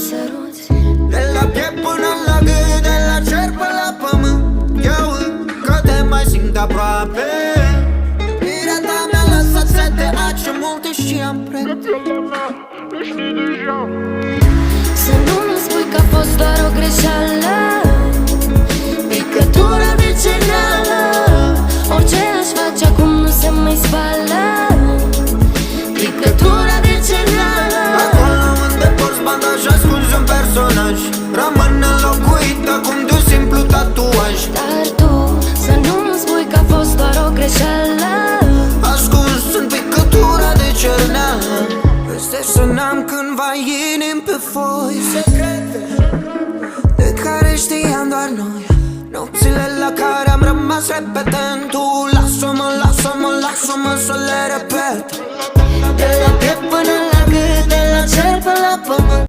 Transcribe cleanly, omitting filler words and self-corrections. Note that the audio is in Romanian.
săruți. De la piept până la gât, de la cer până la pământ. Eu încă te mai simt aproape. Iubirea ta mi-a lăsat sete, ce multe și am Să nu-mi spui că a fost doar o greșeală, picătura de cereală. Orice aș face acum nu se mai spală, picătura de cereală. Acolo unde porți bandaj, ascunzi un personaj, rămâne înlocuit acum de un simplu tatuaj. Dar tu să nu-mi spui că a fost doar o greșeală, ascuns în picătura de cerneală. Peste să n-am cândva inimi pe foi secrete, de care știam doar noi. Nopțile la care am rămas repetând. Tu lasă-mă, lasă-mă, lasă-mă să le repet. de la piept până la gât, de la cer până la pământ.